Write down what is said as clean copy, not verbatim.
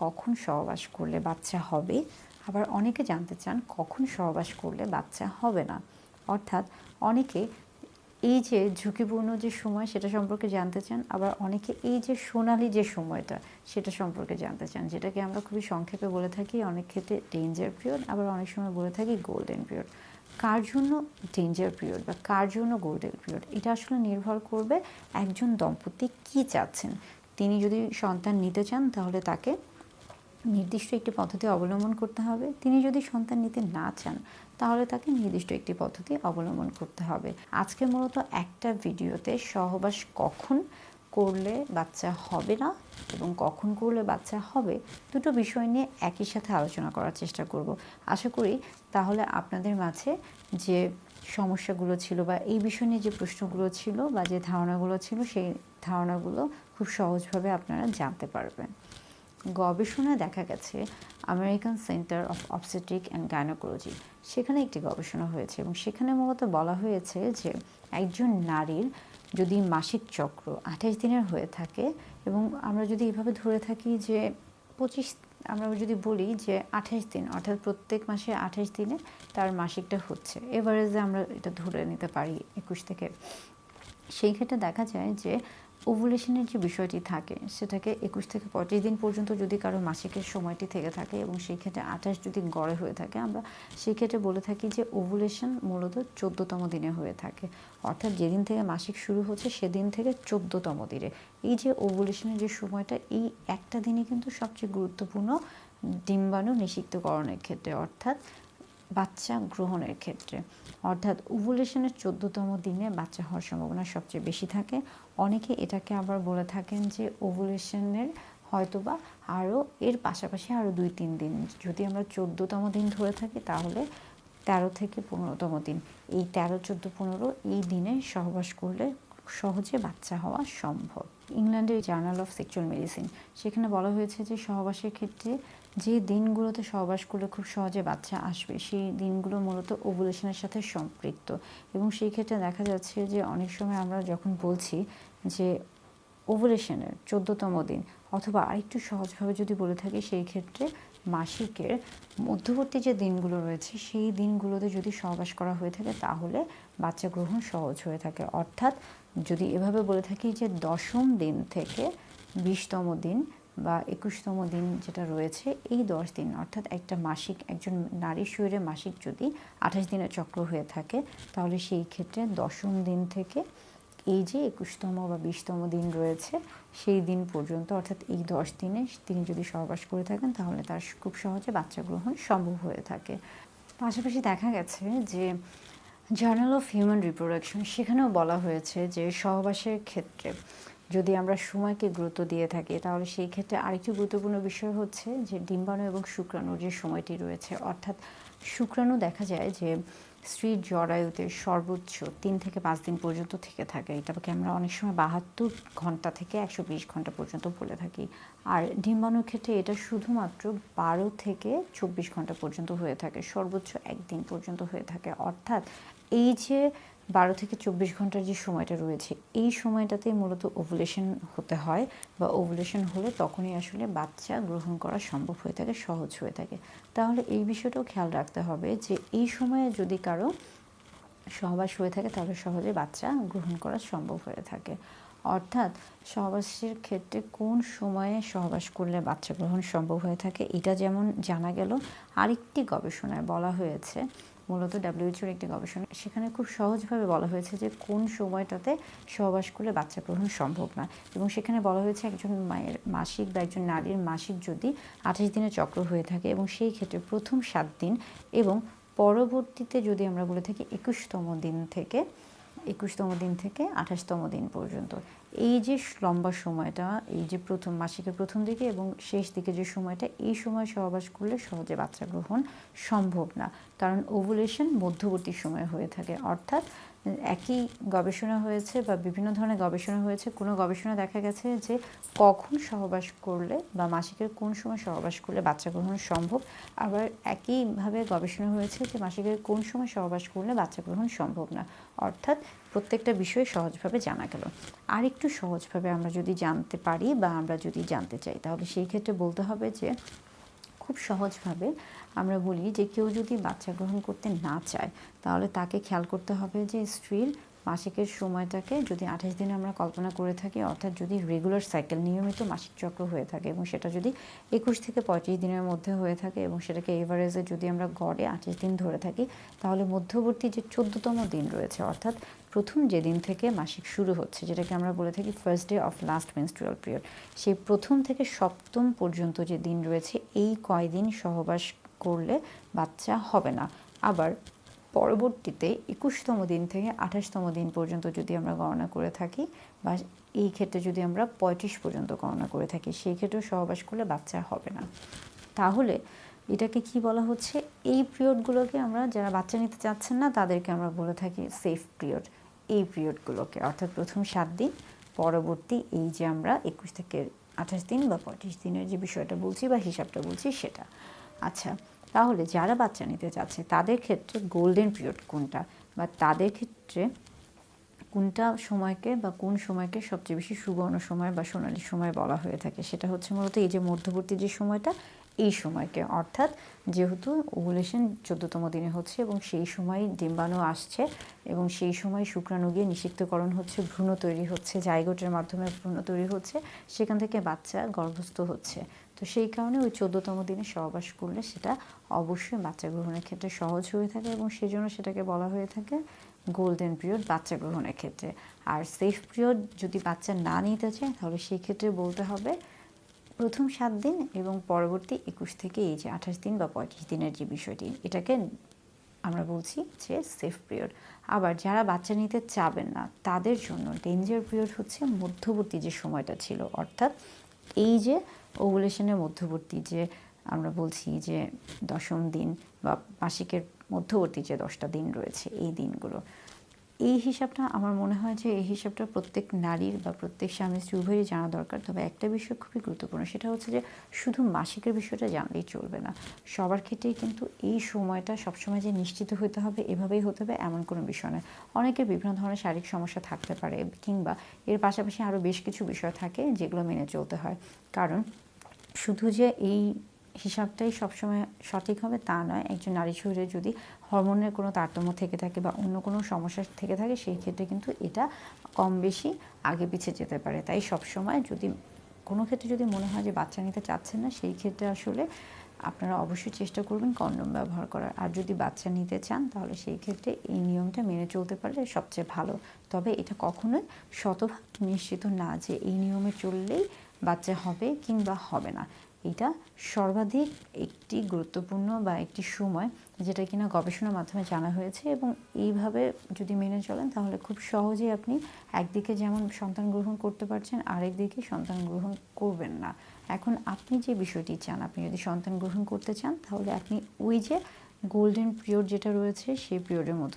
কখন সহবাস করলে বাচ্চা হবে, আবার অনেকে জানতে চান কখন সহবাস করলে বাচ্চা হবে না। অর্থাৎ অনেকে এই যে ঝুঁকিপূর্ণ যে সময় সেটা সম্পর্কে জানতে চান, আবার অনেকে এই যে সোনালি যে সময়টা সেটা সম্পর্কে জানতে চান, যেটাকে আমরা খুবই সংক্ষেপে বলে থাকি অনেক ক্ষেত্রে ডেঞ্জার পিরিয়ড, আবার অনেক সময় বলে থাকি গোল্ডেন পিরিয়ড। কার জন্য ডেঞ্জার পিরিয়ড বা কার জন্য গোল্ডেন পিরিয়ড, এটা আসলে নির্ভর করবে একজন দম্পতি কী চাচ্ছেন। তিনি যদি সন্তান নিতে চান তাহলে তাকে নির্দিষ্ট একটি পদ্ধতি অবলম্বন করতে হবে। তিনি যদি সন্তান নিতে না চান তাহলে তাকে নির্দিষ্ট একটি পদ্ধতি অবলম্বন করতে হবে। আজকে মূলত একটা ভিডিওতে সহবাস কখন করলে বাচ্চা হবে না এবং কখন করলে বাচ্চা হবে, দুটো বিষয় নিয়ে একই সাথে আলোচনা করার চেষ্টা করব। আশা করি তাহলে আপনাদের মাঝে যে সমস্যাগুলো ছিল বা এই বিষয় নিয়ে যে প্রশ্নগুলো ছিল বা যে ধারণাগুলো ছিল, সেই ধারণাগুলো খুব সহজভাবে আপনারা জানতে পারবেন। গবেষণায় দেখা গেছে American centre of obstetric and gynaecology, সেখানে একটি গবেষণা হয়েছে এবং সেখানে মূলত বলা হয়েছে যে একজন নারীর যদি মাসিক চক্র 28 দিনের হয়ে থাকে, এবং আমরা যদি এভাবে ধরে থাকি যে 25, আমরা যদি বলি যে 28 দিন, অর্থাৎ প্রত্যেক মাসে 28 দিনে তার মাসিকটা হচ্ছে, এভারেজে আমরা এটা ধরে নিতে পারি 21 থেকে। সেই ক্ষেত্রে দেখা যায় যে ওভুলেশনের যে বিষয়টি থাকে সেটাকে 21 থেকে 25 দিন পর্যন্ত যদি কারো মাসিকের সময়টি থেকে থাকে এবং সেই ক্ষেত্রে 28 যদি গড়ে হয়ে থাকে, আমরা সেই ক্ষেত্রে বলে থাকি যে ওভুলেশন মূলত 14তম দিনে হয়ে থাকে। অর্থাৎ যেদিন থেকে মাসিক শুরু হচ্ছে সেদিন থেকে 14তম দিনে এই যে ওভুলেশনের যে সময়টা, এই একটা দিনই কিন্তু সবচেয়ে গুরুত্বপূর্ণ ডিম্বাণু নিষিক্তকরণের ক্ষেত্রে, অর্থাৎ বাচ্চা গ্রহণের ক্ষেত্রে। অর্থাৎ ওভুলেশনের 14তম দিনে বাচ্চা হওয়ার সম্ভাবনা সবচেয়ে বেশি থাকে। অনেকে এটাকে আবার বলে থাকেন যে ওভুলেশনের হয়তোবা আরও এর পাশাপাশি আরও 2-3 দিন, যদি আমরা 14তম দিন ধরে থাকি তাহলে 13 থেকে 15তম দিন, এই 13, 14, 15 এই দিনে সহবাস করলে সহজে বাচ্চা হওয়া সম্ভব। ইংল্যান্ডের জার্নাল অফ সেক্সুয়াল মেডিসিন, সেখানে বলা হয়েছে যে সহবাসের ক্ষেত্রে যে দিনগুলোতে সহবাস করলে খুব সহজে বাচ্চা আসবে সেই দিনগুলো মূলত ওভুলেশনের সাথে সম্পৃক্ত। এবং সেই ক্ষেত্রে দেখা যাচ্ছে যে অনেক সময় আমরা যখন বলছি যে ওভুলেশনের 14তম দিন, অথবা আরেকটু সহজভাবে যদি বলে থাকি সেই ক্ষেত্রে মাসিকের মধ্যবর্তী যে দিনগুলো রয়েছে সেই দিনগুলোতে যদি সহবাস করা হয়ে থাকে তাহলে বাচ্চা গ্রহণ সহজ হয়ে থাকে। অর্থাৎ যদি এভাবে বলে থাকি যে 10ম দিন থেকে 20তম দিন বা 21তম দিন যেটা রয়েছে, এই 10 দিন, অর্থাৎ একটা মাসিক, একজন নারীর শরীরে মাসিক যদি 28 দিনের চক্র হয়ে থাকে তাহলে সেই ক্ষেত্রে 10ম দিন থেকে এই যে 21তম বা 20তম দিন রয়েছে সেই দিন পর্যন্ত, অর্থাৎ এই 10 দিনে তিনি যদি সহবাস করে থাকেন তাহলে তার খুব সহজে বাচ্চা গ্রহণ সম্ভব হয়ে থাকে। পাশাপাশি দেখা গেছে যে জার্নাল অফ হিউম্যান রিপ্রোডাকশন, সেখানেও বলা হয়েছে যে সহবাসের ক্ষেত্রে যদি আমরা সময়কে গুরুত্ব দিয়ে থাকি তাহলে সেই ক্ষেত্রে আরেকটি গুরুত্বপূর্ণ বিষয় হচ্ছে যে ডিম্বাণু এবং শুক্রাণুর যে সময়টি রয়েছে, অর্থাৎ শুক্রাণু দেখা যায় যে স্ত্রীর জরায়ুতে সর্বোচ্চ 3 থেকে 5 দিন পর্যন্ত থেকে থাকে। এটাকে আমরা অনেক সময় 72 ঘন্টা থেকে 120 ঘন্টা পর্যন্ত বলে থাকি। আর ডিম্বাণুর ক্ষেত্রে এটা শুধুমাত্র 12 থেকে 24 ঘন্টা পর্যন্ত হয়ে থাকে, সর্বোচ্চ 1 দিন পর্যন্ত হয়ে থাকে। অর্থাৎ এই যে 12 থেকে 24 ঘন্টার যে সময়টা রয়েছে এই সময়টাতেই মূলত ওভুলেশন হতে হয়, বা ওভুলেশন হলে তখনই আসলে বাচ্চা গ্রহণ করা সম্ভব হয়ে থাকে, সহজ হয়ে থাকে। তাহলে এই বিষয়টাও খেয়াল রাখতে হবে যে এই সময়ে যদি কারো সহবাস হয়ে থাকে তাহলে সহজে বাচ্চা গ্রহণ করা সম্ভব হয়ে থাকে। অর্থাৎ সহবাসের ক্ষেত্রে কোন সময়ে সহবাস করলে বাচ্চা গ্রহণ সম্ভব হয়ে থাকে এটা যেমন জানা গেল, আরেকটি গবেষণায় বলা হয়েছে, মূলত WHO একটি গবেষণা, সেখানে খুব সহজভাবে বলা হয়েছে যে কোন সময়টাতে সহবাস করলে বাচ্চা গ্রহণ সম্ভব না। এবং সেখানে বলা হয়েছে একজন মায়ের মাসিক বা একজন নারীর মাসিক যদি 28 দিনের চক্র হয়ে থাকে এবং সেই ক্ষেত্রে প্রথম 7 দিন এবং পরবর্তীতে যদি আমরা বলে থাকি 21তম দিন থেকে 28তম দিন পর্যন্ত, এই যে লম্বা সময়টা, এই যে প্রথম মাসিকের প্রথম দিকে এবং শেষ দিকে যে সময়টা, এই সময় সহবাস করলে সহজে বাচ্চা গ্রহণ সম্ভব না, কারণ ওভুলেশন মধ্যবর্তী সময়ে হয়ে থাকে। অর্থাৎ একই গবেষণা হয়েছে বা বিভিন্ন ধরনের গবেষণা হয়েছে, কোনো গবেষণা দেখা গেছে যে কখন সহবাস করলে বা মাসিকের কোন সময় সহবাস করলে বাচ্চা গ্রহণ সম্ভব, আবার একইভাবে গবেষণা হয়েছে যে মাসিকের কোন সময় সহবাস করলে বাচ্চা গ্রহণ সম্ভব না। অর্থাৎ প্রত্যেকটা বিষয় সহজভাবে জানা গেল। আরেকটু সহজভাবে আমরা যদি জানতে পারি বা আমরা যদি জানতে চাই, তাহলে সেই ক্ষেত্রে বলতে হবে যে খুব সহজভাবে আমরা বলি যে কেউ যদি বাচ্চা গ্রহণ করতে না চায়, তাহলে তাকে খেয়াল করতে হবে যে স্ত্রীর মাসিকের সময়টাকে যদি 28 দিনে আমরা কল্পনা করে থাকি, অর্থাৎ যদি রেগুলার সাইকেল নিয়মিত মাসিক চক্র হয়ে থাকে এবং সেটা যদি 21 থেকে 35 দিনের মধ্যে হয়ে থাকে এবং সেটাকে এভারেজে যদি আমরা গড়ে 28 দিন ধরে থাকি, তাহলে মধ্যবর্তী যে 14তম দিন রয়েছে, অর্থাৎ প্রথম যেদিন থেকে মাসিক শুরু হচ্ছে, যেটাকে আমরা বলে থাকি first day of last menstrual period, সেই প্রথম থেকে সপ্তম পর্যন্ত যে দিন রয়েছে, এই কয়দিন সহবাস করলে বাচ্চা হবে না। আবার পরবর্তীতে 21তম দিন থেকে 28তম দিন পর্যন্ত যদি আমরা গণনা করে থাকি, বা এই ক্ষেত্রে যদি আমরা 35 পর্যন্ত গণনা করে থাকি, সেই ক্ষেত্রেও সহবাস করলে বাচ্চা হবে না। তাহলে এটাকে কি বলা হচ্ছে? এই পিরিয়ডগুলোকে আমরা, যারা বাচ্চা নিতে চাচ্ছেন না তাদেরকে আমরা বলে থাকি সেফ পিরিয়ড। এই পিরিয়ডগুলোকে, অর্থাৎ প্রথম 7 দিন, পরবর্তী এই যে আমরা 21 থেকে 28 দিন বা 35 দিনের যে বিষয়টা বলছি বা হিসাবটা বলছি সেটা। আচ্ছা, তাহলে যারা বাচ্চা নিতে চাচ্ছে তাদের ক্ষেত্রে গোল্ডেন পিরিয়ড কোনটা, বা তাদের ক্ষেত্রে কোনটা সময়কে বা কোন সময়কে সবচেয়ে বেশি সুবর্ণ সময় বা সোনালী সময় বলা হয়ে থাকে, সেটা হচ্ছে মূলত এই যে মধ্যবর্তী যে সময়টা, এই সময়কে। অর্থাৎ যেহেতু ওভুলেশন 14তম দিনে হচ্ছে এবং সেই সময় ডিম্বাণু আসছে এবং সেই সময় শুক্রাণু গিয়ে নিষিক্তকরণ হচ্ছে, ভ্রূণ তৈরি হচ্ছে, জাইগোটের মাধ্যমে ভ্রূণ তৈরি হচ্ছে, সেখান থেকে বাচ্চা গর্ভস্থ হচ্ছে। তো সেই কারণে ওই 14তম দিনে সহবাস করলে সেটা অবশ্যই বাচ্চা গ্রহণের ক্ষেত্রে সহজ হয়ে থাকে এবং সেজন্য সেটাকে বলা হয়ে থাকে গোল্ডেন পিরিয়ড বাচ্চা গ্রহণের ক্ষেত্রে। আর সেফ পিরিয়ড যদি বাচ্চা না নিতে চায়, তাহলে সেই ক্ষেত্রে বলতে হবে প্রথম 7 দিন এবং পরবর্তী 21 থেকে এই যে 28 দিন বা 35 দিনের যে বিষয়টি, এটাকে আমরা বলছি যে সেফ পিরিয়ড। আবার যারা বাচ্চা নিতে চাবেন না, তাদের জন্য ডেঞ্জার পিরিয়ড হচ্ছে মধ্যবর্তী যে সময়টা ছিল, অর্থাৎ এই যে ওভুলেশনের মধ্যবর্তী যে আমরা বলছি যে 10ম দিন বা মাসিকের মধ্যবর্তী যে 10টা দিন রয়েছে, এই দিনগুলো, এই হিসাবটা আমার মনে হয় যে এই হিসাবটা প্রত্যেক নারীর বা প্রত্যেক স্বামী স্ত্রী উভয়েরই জানা দরকার। তবে একটা বিষয় খুবই গুরুত্বপূর্ণ, সেটা হচ্ছে যে শুধু মাসিকের বিষয়টা জানলেই চলবে না। সবার ক্ষেত্রেই কিন্তু এই সময়টা সবসময় যে নিশ্চিত হতে হবে, এভাবেই হতে হবে এমন কোনো বিষয় নয়। অনেকের বিভিন্ন ধরনের শারীরিক সমস্যা থাকতে পারে, কিংবা এর পাশাপাশি আরও বেশ কিছু বিষয় থাকে যেগুলো মেনে চলতে হয়। কারণ শুধু যে এই হিসাবটাই সবসময় সঠিক হবে তা নয়। একজন নারী শরীরে যদি হরমোনের কোনো তারতম্য থেকে থাকে বা অন্য কোনো সমস্যা থেকে থাকে, সেই ক্ষেত্রে কিন্তু এটা কম বেশি আগে পিছিয়ে যেতে পারে। তাই সবসময় যদি কোনো ক্ষেত্রে যদি মনে হয় যে বাচ্চা নিতে চাচ্ছেন না, সেই ক্ষেত্রে আসলে আপনারা অবশ্যই চেষ্টা করবেন কন্ডোম ব্যবহার করার। আর যদি বাচ্চা নিতে চান, তাহলে সেই ক্ষেত্রে এই নিয়মটা মেনে চলতে পারলে সবচেয়ে ভালো। তবে এটা কখনোই শতভাগ নিশ্চিত না যে এই নিয়মে চললেই বাচ্চা হবে কিংবা হবে না। এটা সর্বাধিক একটি গুরুত্বপূর্ণ বা একটি সময়, যেটা কিনা গবেষণার মাধ্যমে জানা হয়েছে, এবং এইভাবে যদি মেনে চলেন তাহলে খুব সহজেই আপনি একদিকে যেমন সন্তান গ্রহণ করতে পারছেন, আরেকদিকে সন্তান গ্রহণ করবেন না। এখন আপনি যে বিষয়টি চান, আপনি যদি সন্তান গ্রহণ করতে চান, তাহলে আপনি ওই যে গোল্ডেন পিরিয়ড যেটা রয়েছে, সেই পিরিয়ডের মধ্য